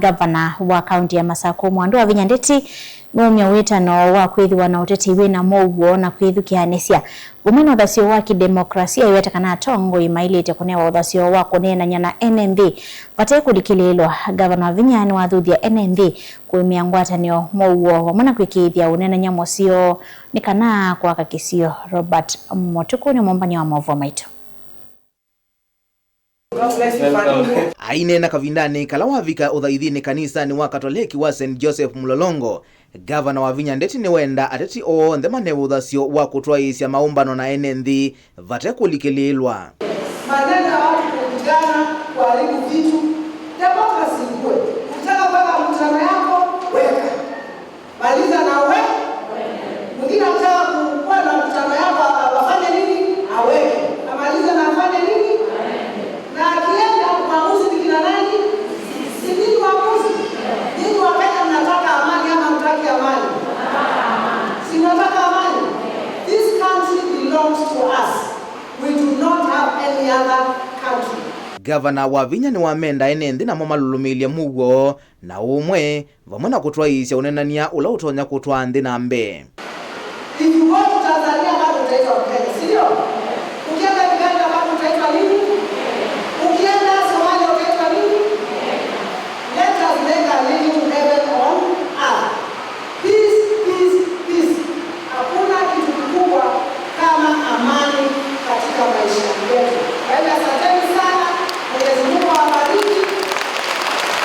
Gavana wa kaunti ya Masako Mwandu Wavinya Ndeti nomya wetano wa kwithiwa na uteti wina mougo na kwithukianisya umena uthasio wa kidemokrasia iwetekana atongo imailite kunewa uthasio wa kunenanya na NND vate kulikililwa. Gavana Wavinya ni wathuthia NND kuimia ngwatanio mougo wamona kwikithia unenanya mosio ni kana kwa kakisio. Robert Motuku ni mumbani wa Mavuo Maitu. Aine na kavindani kala wavika uthaithini kanisa ni wa Katoliki wa St. Joseph Mlolongo. Gavana Wavinya Ndeti ni wenda ateti o ndemane uthasio wa kutwaisya maumbano na NND vate kulikililwa. Manenda watu kukutana kuharibu vitu. Demokrasi ikue. Kutaka kwenda mkutano yako, weka. Maliza na we. Mwingine anataka kuwa na mkutano yako wafanye nini? Aweke. Amaliza na afanye nini? Na akienda maamuzi ni kina nani? Si nini maamuzi? Nini wakati mnataka amani ama mtaki amani? Si mnataka amani? This country belongs to us. We do not have any other country. Gavana Wavinya ni wamenda NND na momalulumilia mugo na umwe vamona kutwaisya unenania ula utonya kutwa nthi na mbe. If you go to Tanzania bado utaitwa Mkenya, si ndio? Ukienda Uganda bado utaitwa nini? Ukienda Somalia utaitwa nini? Let us make a living to heaven on earth. Peace, peace, peace. Hakuna kitu kikubwa kama amani katika maisha yetu. Asanteni sana. Mwenyezi Mungu awabariki.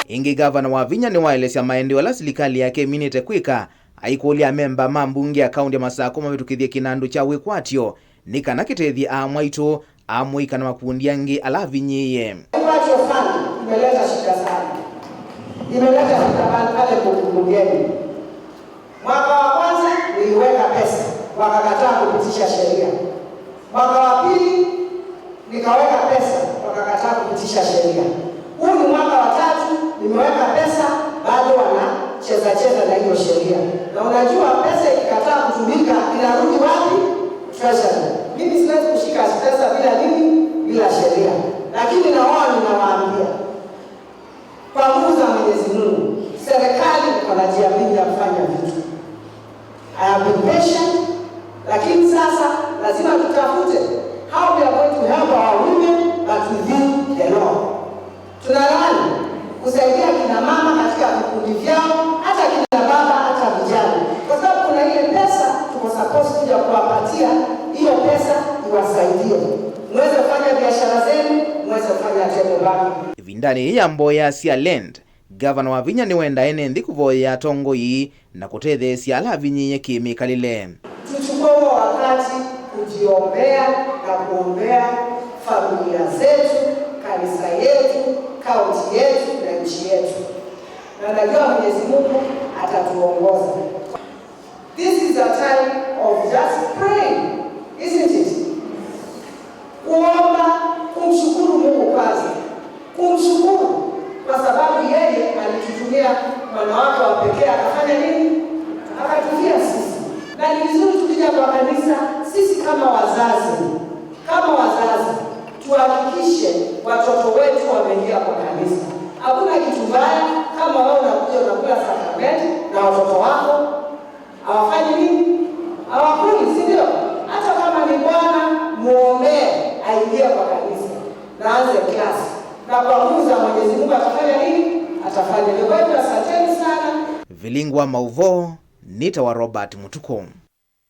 Ingi Gavana Wavinya ni waelesya maendeleo la serikali yake minite kwika aikulia memba mambunge ya kaunti ya Masako mavitukithie kinandu cha wikwatio ni kana kitethia amwaitu amwika na makundi yangi alavinyiye. Wikwatio fund imeleta shida sana. Imeleta shida pale bungeni. Mwaka wa kwanza niliweka pesa, wakakataa kupitisha sheria. Mwaka wa pili nikaweka pesa, wakakataa kupitisha sheria. Huu ni mwaka wa tatu nimeweka pesa, bado wanacheza na hiyo sheria. Na unajua pesa ikikataa kutumika inarudi wapi? Treasury. Mimi siwezi kushika pesa bila nini? Bila sheria. Lakini na wao ninawaambia kwa nguvu za Mwenyezi Mungu, serikali iko na njia mingi ya kufanya vitu. I have been patient, lakini sasa lazima tutafute how we are going to help our women but within the law. Tunalani kusaidia kina mama katika vikundi vyao, hata kina baba, hata vijana. Kwa sababu kuna ile pesa tuko supposed kuja kuwapatia, hiyo pesa iwasaidie. Mweze kufanya biashara zenu, mweze kufanya tendo banki. Vindani ya mboya sia land, Gavana Wavinya ni wenda NND kuvoya tongo hii na kutethesya alavinyiye kimikalile. Tuchukue wakati kujiombea na kuombea familia zetu, kanisa yetu, kaunti yetu na nchi yetu. Na najua Mwenyezi Mungu atatuongoza. This is a time of just praying, isn't it? Kuomba, kumshukuru Mungu kwanza. Kumshukuru kwa sababu yeye alitutumia mwana wake wa pekee akafanya nini? Akatufia sisi. Na ni vizuri tukija kwa kanisa sisi kama wazazi tuhakikishe watoto wetu wameingia kwa kanisa. Hakuna kitu mbaya kama wewe unakuja unakula sakramenti na watoto wako hawafanyi nini? Hawakuli, si ndio? Hata kama ni Bwana muombee aingie kwa kanisa na anze klasi. Na kwa nguvu za Mwenyezi Mungu atafanya nini? Atafanya. Kwa hivyo asanteni sana. Vilingwa Mauvo, nita wa Robert Mutuku.